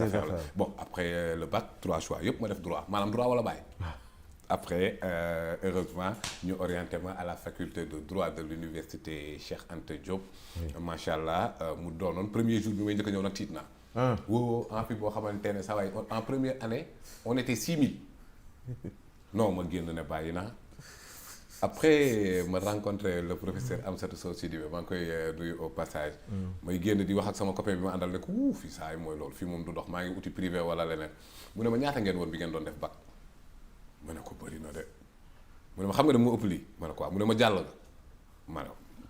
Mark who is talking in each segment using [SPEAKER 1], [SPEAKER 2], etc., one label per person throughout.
[SPEAKER 1] affaires la bon après le bac 3 choix yëpp ma def droit maanaam droit wala bàyyi. Après heureusement ñu orienté ma à la faculté de droit de l'université Cheikh Anta Diop. macha allah mu doonoon premier jour bi may njëkk a ñëw nag tiit naa. woo en plus boo xamante ne saa waay en première année on était 6000. non ma génn ne bàyyi naa. après ma rencontré le professeur Amsatou Sow Sidibé maa ngi koy nuyu au passage. may génn di wax ak sama copain bi ma àndal ne ko wuu fii saa yi mooy loolu fii moom du dox maa ngi uti privé wala leneen mu ne ma ñaata ngeen woon bi ngeen doon def bac. ma ne ko bëri na de mu ne ma xam nga ne moo ëpp lii ma ne ko waaw mu ne ma jàll nga ma ne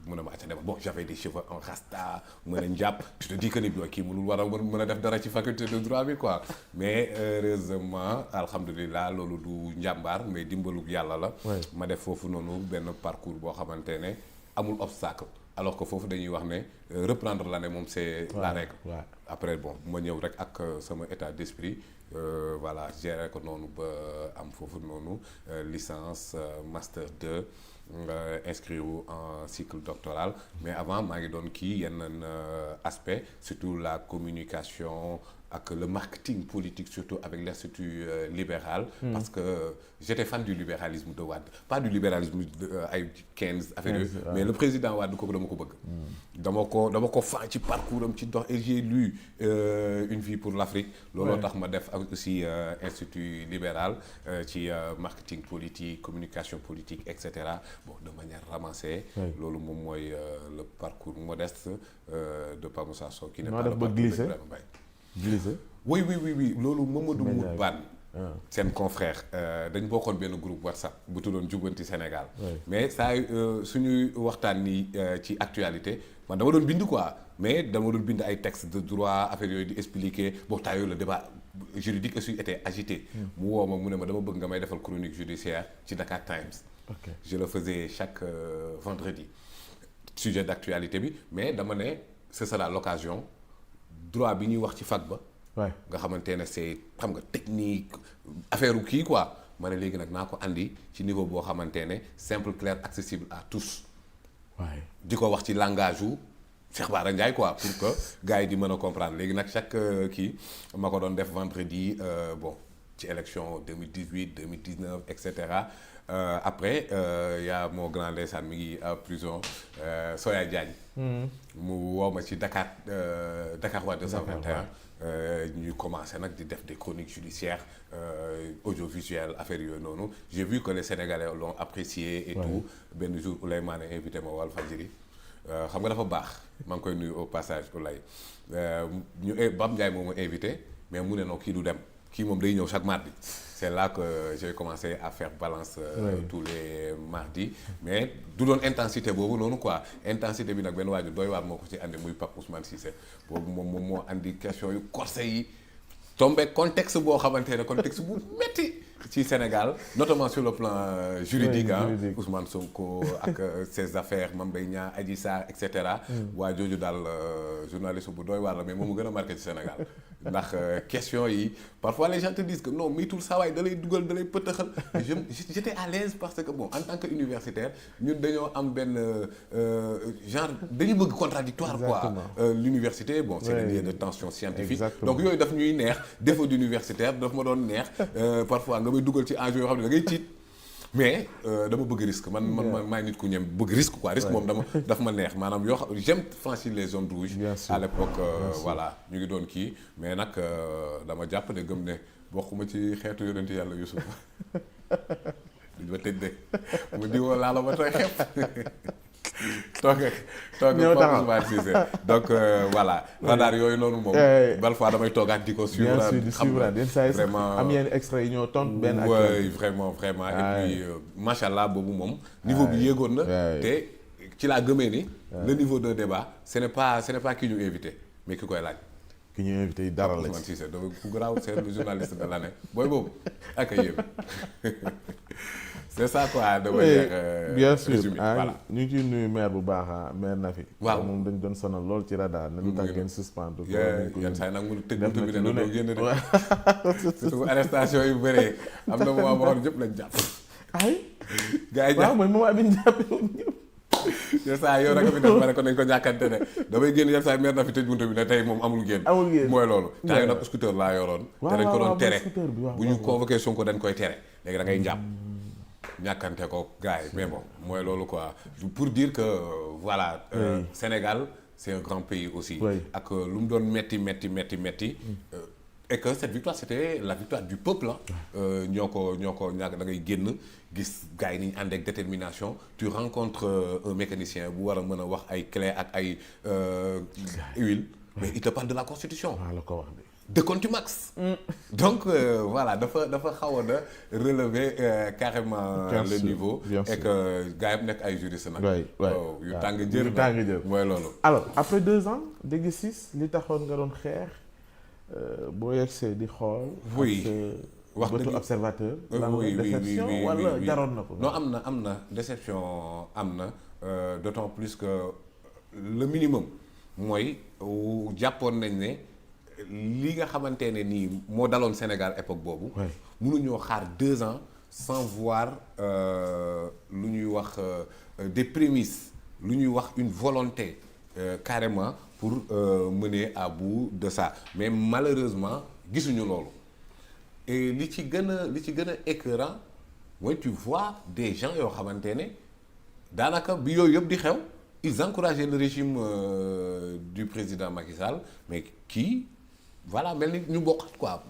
[SPEAKER 1] mu ne ma acca dema bon j'avais des cheveux en rasta mën a njàpp tu te dis que ni bi kii mënul war a mën a def dara ci faculté de droit bi quoi mais heureusement alhamdulilah loolu du njàmbaar mais dimbalu yàlla la ma def foofu noonu benn parcours boo xamante ne amul obstacle alors que foofu dañuy wax ne reprendre l'année moom c'est la règle après bon ma ñëw rek ak sama état d'esprit voilà gérer ko noonu ba am foofu noonu licence master 2 inscrit en cycle doctoral mais avant maa ngi doon kii yenn aspect surtout la communication ak le marketing politique surtout avec l'Institut libéral parce que j'étais fan du libéralisme de Wade pas du libéralisme ay 15 affaires yooyu mais le président Wade kooku dama ko bëgg dama ko fan ci parcours am ci dox et j'ai lu une vie pour l'Afrique looloo tax ma def aussi Institut libéral ci marketing politique communication politique et cetera bon de manière ramassée loolu moom mooy le parcours modeste de Pape Moussa Sow qui n'est pas le parcours de Ibrahima Mbaye
[SPEAKER 2] glissé.
[SPEAKER 1] oui loolu Mamadou Mout Ban seen confrère dañ bokkoon benn groupe WhatsApp bu tuddoon Jubanti Sénégal mais saa suñuy waxtaan ni ci actualité man dama doon bind quoi mais dama doon bind ay textes de droit affaire yooyu di expliquer bon temps yooyu le débat juridique aussi était agité mu woo ma mu ne ma dama bëgg nga may defal chronique judiciaire ci Dakar Times je le faisais chaque vendredi sujet d'actualité bi mais dama ne ce sera l'occasion droit bi ñuy wax ci fac ba nga xamante ne c'est xam nga technique affaire u kii quoi ma ne léegi nag naa ko andi ci niveau boo xamante ne simple clair accessible à tous di ko wax ci langage u Cheikh Bara Ndiaye quoi pour que gars yi di mën a comprendre léegi nag chaque kii ma ko doon def vendredi bon ci élection 2018 2019 et cetera après y a mon grand ndeysaan mi ngi prison Soya Diagne mu woo ma ci Dakar waa 221 ñu commencé nag di def des chroniques judiciaires audiovisuelles affaires yooyu noonu j'ai vu que les Sénégalais l'ont apprécié et tout benn jour Ouleymane invité ma Walfadjri xam nga dafa baax maa ngi koy nuyu au passage Oulay ñu Bam Ndiaye moo ma invité mais mu ne non kii du dem kii moom day ñëw chaque mardi c'est là que j'ai commencé à faire balance tous les mardis mais du doon intensité boobu noonu quoi intensité bi nag benn waaju doy waar moo ko ci andi muy Pape Ousmane Cissé boobu moom moo andi question yu corsé yi tombé contexte boo xamante ne contexte bu metti ci Sénégal notamment sur le plan juridique Ousmane Sonko ak ses affaires Mame Mbaye Niang Adji Sarr et cetera waa jooju daal journaliste bu doy waar la mais moom mu gën a marqué ci Sénégal ndax question yi parfois les gens te disent que non miitul sawaay da lay dugal da lay pëtëxal j'étais à l'aise parce que bon en tant que universitaire ñun dañoo am benn genre dañu bëgg contradictoire quoi l'université bon c'est le lieu de tension scientifique donc yooyu daf ñuy neex défaut d'universitaire daf ma doon neex parfois nga may dugal ci enjeu yoo xam ne da ngay tiit mais dama bëgg risque man maay nit ku ñem bëgg risque quoi risque moom daf ma neex maanaam yoo xam j'aime franchir les zones rouges à l'époque voilà ñu ngi doon kii mais nag dama jàpp ne gëm ne bokkuma ci xeetu yonent yàlla Yusuf duñ ma tëj de mu diwoo laa la ba tooy xepp toog Ousmane Cissé donc voilà radar yooyu noonu moom bal fois damay toogaat di ko suivre
[SPEAKER 2] xam nga vraiment am yenn extrait yi ñoo tontu benn ak
[SPEAKER 1] oui vraiment et puis machallah boobu moom niveau bi yéegoon na te ci laa gëmee ni le niveau d'un débat ce n'est pas ki ñu invité mais ki koy laaj
[SPEAKER 2] ki ñu invité dara la
[SPEAKER 1] Ousmane Cissé donc ku garaaw c'est le journaliste de l'année booy boobu ak yéen c'est ça quoi dama
[SPEAKER 2] bien sûr
[SPEAKER 1] voilà
[SPEAKER 2] ñu ngi ciy nuyu maire bu baax maire Nafi
[SPEAKER 1] waaw
[SPEAKER 2] moom dañ doon sonal lool ci radar ne lu tax ngeen suspendre
[SPEAKER 1] yenn saa yi nag mu tëj buntu bi ne doo génn de surtout arrestation yu bëree am na moment boo xam ne ñëpp lañ jàpp
[SPEAKER 2] ay
[SPEAKER 1] gars yi
[SPEAKER 2] waaw mooy moment bi ñu jàppee woon ñëpp
[SPEAKER 1] yenn saa yow nag fi def ma ne ko nañ ko ñàkkante ne damay génn yenn saa meer na fi tëj buntu bi ne tey moom amul génn mooy loolu temps yi nag scooter laa yoroon te dañ ko doon tere bu ñu convoqué Sonko dañ koy tere léegi da ngay njàpp ñàkkante ko gars yi mais bon mooy loolu quoi pour dire que voilà Sénégal c'est un grand pays aussi ak lu mu doon metti et que cette victoire c'était la victoire du peuple ñoo ko ñàkk da ngay génn gis gars yi ni ñu ànd ak détermination tu rencontres un mécanicien bu war a mën a wax ay clé ak ay huile mais il te parle de la constitution de contumax donc voilà dafa xaw a relever carrément le niveau et que gars yi nekk ay juristes nag yu tàng jër mooy loolu
[SPEAKER 2] alors après 2 ans d'exercice li taxoon nga doon xeex boo yegsee di xool.
[SPEAKER 1] oui wax dëgg
[SPEAKER 2] observateur.
[SPEAKER 1] oui
[SPEAKER 2] déception wala jaroon na ko.
[SPEAKER 1] non am na déception am na d'autant plus que le minimum mooy jàppoon nañ ne li nga xamante ne nii moo daloon Sénégal époque boobu. mënuñoo xaar 2 ans sans voir lu ñuy wax des prémices lu ñuy wax une volonté carrément. pour mener à bout de ça mais malheureusement gisuñu loolu et li ci gën a écœurant mooy tu vois des gens yoo xamante ne daanaka bi yooyu yëpp di xew ils encourageaient le régime du président Macky Sall mais kii voilà mel ni ñu bokkat quoi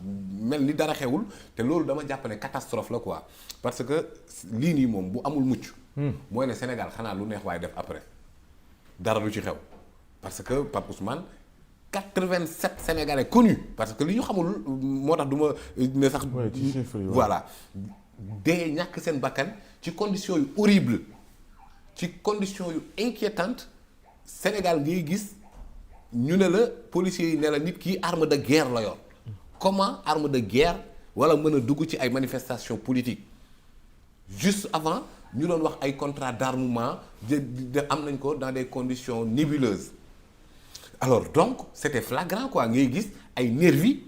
[SPEAKER 1] mel ni dara xewul te loolu dama jàpp ne catastrophe la quoi parce que lii nii moom bu amul mucc mooy ne Sénégal xanaa lu neex waaye def après dara lu ci xew parce que Pape Ousmane 87 Sénégalais connus parce que li ñu xamul moo tax du ma ne sax. voilà dee ñàkk seen bakkan ci conditions yu horribles ci conditions yu inquiétantes Sénégal ngay gis ñu ne la policiers yi ne la nit kii arme de guerre la yor comment arme de guerre wala mën a dugg ci ay manifestations politiques juste avant ñu doon wax ay contrat d'armement am nañ ko dans des conditions nébuleuses. alors donc c'était flagrant quoi ngay gis ay nervis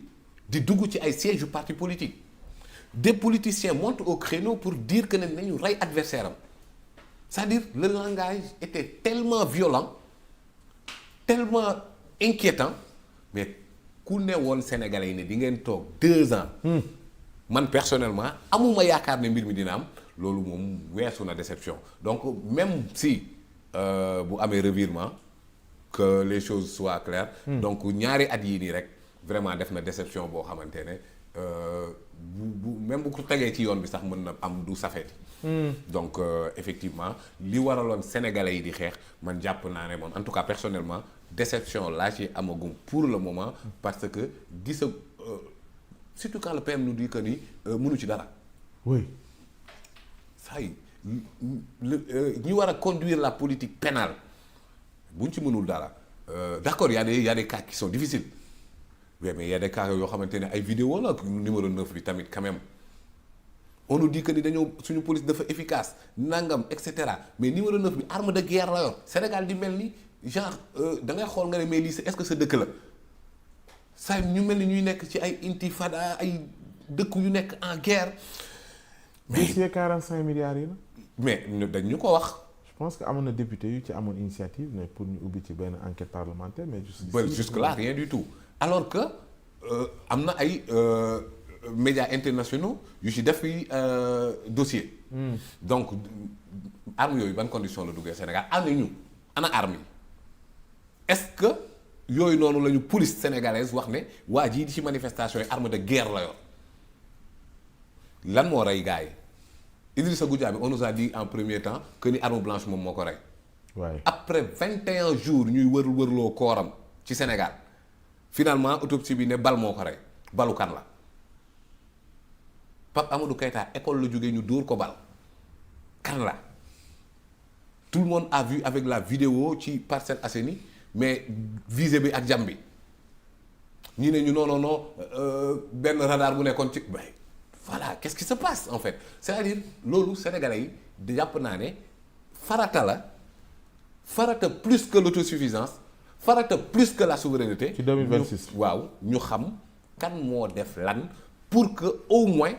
[SPEAKER 1] di dugg ci ay sièges yu parti politique des politiciens montent au créneau pour dire que ne nañu rey adversaire am c'est-à-dire le langage était tellement violent tellement inquiétant mais ku ne woon Sénégalais yi ne di ngeen toog 2 ans man personnellement amuma yaakaar ne mbir mi dina am loolu moom weesu na déception donc même si bu amee revirement que les choses soient claires. donc ñaari at yii nii rek vraiment def na déception boo xamante ne même bu ko tegee ci yoon bi sax mën na am du safeeti. donc effectivement li waraloon sénégalais yi di xeex man jàpp naa ne moom en tout cas personnellement déception laa ci amagum pour le moment parce que gisa surtout quand le PM nous dit que ni mënu ci dara.
[SPEAKER 2] oui.
[SPEAKER 1] ça y ñi war a conduire la politique pénale bu ñu ci mënul dara d'accord y a des cas qui sont difficiles mais y a des cas yoo xamante ne ay vidéo la numéro 9 bi tamit quand même on nous dit que ni dañoo suñu police dafa efficace nangam et cetera mais numéro 9 bi arme de guerre la yor Sénégal di mel ni genre da ngay xool nga ne mais lii est-ce que sa dëkk la saa ñu mel ni ñuy nekk ci ay intifada ay dëkk yu nekk en guerre.
[SPEAKER 2] mais dossier 45 milliards yi la.
[SPEAKER 1] mais dañ ñu ko wax.
[SPEAKER 2] je pense que amoon na député yu ci amoon initiative mais pour ñu ubbi ci benn enquête parlementaire mais.
[SPEAKER 1] jusque là rien du tout alors que am na ay médias internationaux yu ci def fi dossier. donc armes yooyu ban condition la duggee Sénégal am na ñu ana armes yi est-ce que yooyu noonu la ñu police sénégalaise wax ne waa jii di ci manifestation yi arme de guerre la yor lan moo rey gars yi. Idrissa Goudiaby on nous a dit en premier temps que ni arme blanche moom moo ko rey.
[SPEAKER 2] waaye
[SPEAKER 1] après 21 jours ñuy wërloo kooram ci Sénégal finalement autopsie bi ne bal moo ko rey balu kan la Pape Amadou Keïta école la jógee ñu dóor ko bal kan la tout le monde a vu avec la vidéo ci Parcelles Assainies mais visée bi ak jam bi ñi ne ñu non benn radar bu nekkoon ci. voilà qu'est-ce qui se passe en fait c'est-à-dire loolu sénégalais yi di jàpp naa ne farata plus que l'autosuffisance farata plus que la souveraineté.
[SPEAKER 2] ci 2026
[SPEAKER 1] waaw ñu xam kan moo def lan pour que au moins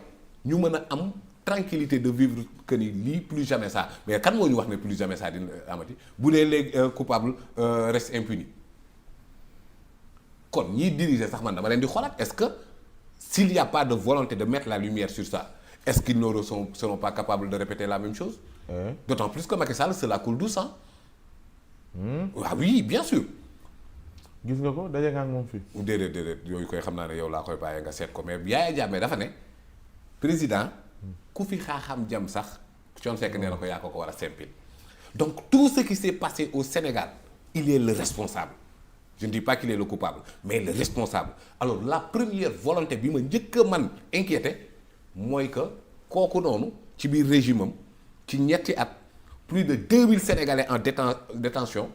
[SPEAKER 1] ñu mën a am tranquillité de vivre que ni lii plus jamais ça mais kan moo ñu wax ne plus jamais ça dina amati bu dee les coupables restent impunis kon ñiy diriger sax man dama leen di xoolaat est-ce que s'il y a pas de volonté de mettre la lumière sur ça est-ce qu'ils ne seront pas capables de répéter la même chose d'autant plus que Macky Sall cela coule douce ah oui bien sûr
[SPEAKER 2] gis nga ko daje nga ak moom fii
[SPEAKER 1] déedéet yooyu koy xam naa ne yow laa koy bàyyee nga seet ko mais Yaya Jammeh dafa ne président ku fi xaaxam jam sax Thione Seck nee na ko yaa ko war a sempil donc tout ce qui s'est passé au Sénégal il est le responsable je ne dis pas qu'il est le coupable mais le responsable alors la première volonté bi ma njëkk a man inquiété mooy que kooku noonu ci biir régime am ci ñetti at plus de 2000 Sénégalais en détention